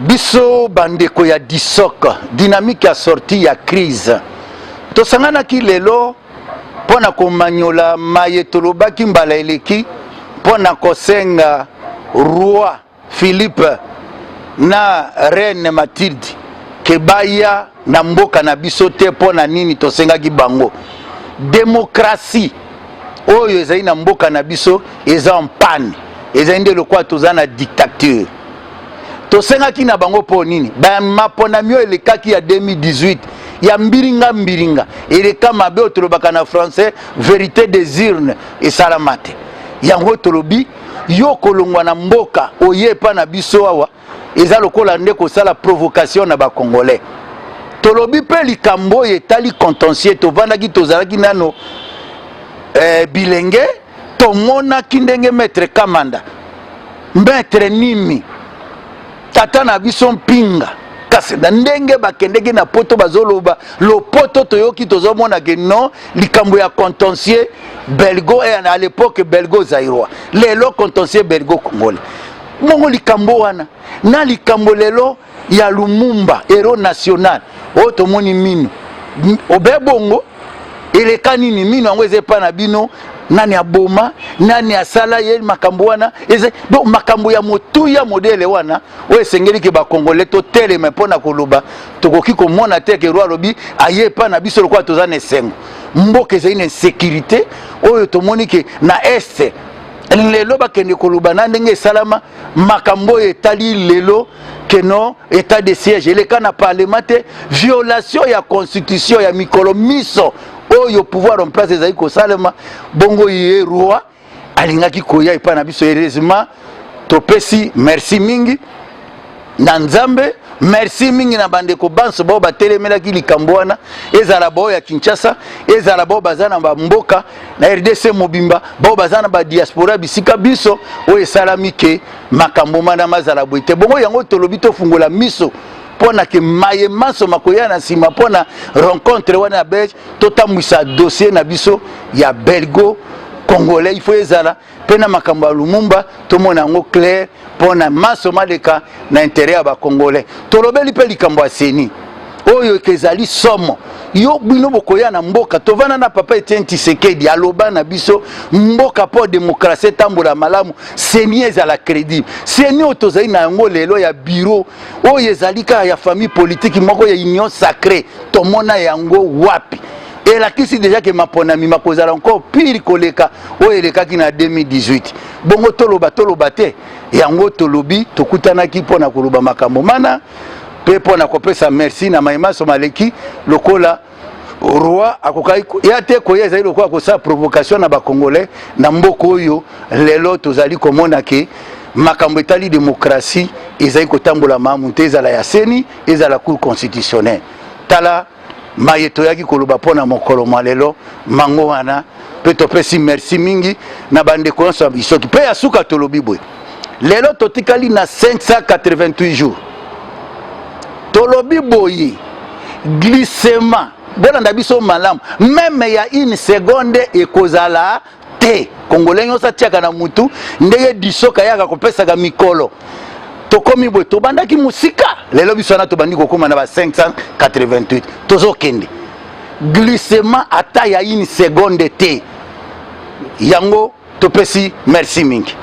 biso bandeko ya disok dynamique ya sortie ya crise tosangana ki lelo pona komanyola maye tolobaki mbala eleki pona kosenga roi Philippe na reine Mathilde kebaya na mboka na biso te pona nini tosengaki bango démocratie oyo ezali na mboka na biso eza en panne ezali nde lokwa toza na dictature tosengaki na bango po nini ba mapona mio elekaki ya 2018 ya mbiringa eleka mabe otolobaka na français vérité des urnes esalamate yango tolobi yo kolongwa na mboka oyepa na biso awa eza lokola nde kosala provocation na ba congolais tolobi pe likambo etali contentieux tovandaki tozalaki nano bilenge tomonaki ndenge maître Kamanda maître Nimi tata na biso mpinga kasi na ndenge bakendeki na poto bazoloba lopoto toyoki tozomona ke non likambo ya contentieux belgo à l'époque belgo zaïrois lelo contentieux belgo congolais mongo likambo wana na likambo lelo ya Lumumba héros national o tomoni mino obebongo eleka nini mino yango ezepa na bino nani aboma nani asala ye makambo wana eze donc makambo ya motuya modele wana o esengeli ke ba congolais to telema pona koloba tokoki komona te ke roi lobi ayepa na biso lokwa tozana esengo mboka eza une sécurité oyo tomoni ke na este lelo bakende koloba na ndenge salama makambo etali lelo que non état de siège eleka na parlement te violation ya constitution ya mikolo miso oyo pouvoir en place ezali kosalema bongo ye roi alingaki koya epa na biso heureusement topesi merci mingi na nzambe merci mingi na bandeko banso bao batelemelaki likambo wana ezala bao ya Kinshasa ezala bao bazana ba mboka na RDC mobimba bao bazana ba diaspora bisika biso oyo esalami ke makambo mana mazala boite bongo yango tolobi tofungola miso pona ke maye maso makoya na sima pona rencontre wana belge totambwisa dossier na biso ya belgo congolais il faut ezala pena makambo ya Lumumba tomona ngo clair pona maso maleka na intérêt ya ba congolais tolobeli pe likambo ya seni oyo kezali somo yo bino bokoya na mboka tovana na papa Etienne Tshisekedi aloba na biso mboka po démocratie tambola malamu seni ezala crédible seni otozali na yango lelo ya bureau oyo ezali ka ya famille politique moko ya union sacrée tomona yango wapi elakisi déjà que maponami makozala encore pire koleka oyo elekaki na 2018 bongo toloba te yango tolobi tokutanaki pona koloba makambo mana pe pona kopesa merci na maima somaleki lokola roi akokai ya te koya ezali lokola kosa provocation na ba congolais na mboko oyo lelo tozali komona ke makambo etali démocratie ezali kotambola mamu te ezala ya seni ezala cour constitutionnelle tala mayeto yaki koloba pona mokolo malelo mango wana pe topesi merci mingi na bandeko nyonso bisoki pe ya suka tolobi boye lelo totikali na 588 jours tolobi boye glissement bolanda biso malamu même ya une seconde ekozala te congolais nyonso tiaka na mutu ndenge disoka yaka kopesaka mikolo tokomi boye tobandaki musika lelo biso wana tobandi kokoma na ba 588 tozokende glissement ata ya une seconde te yango topesi merci mingi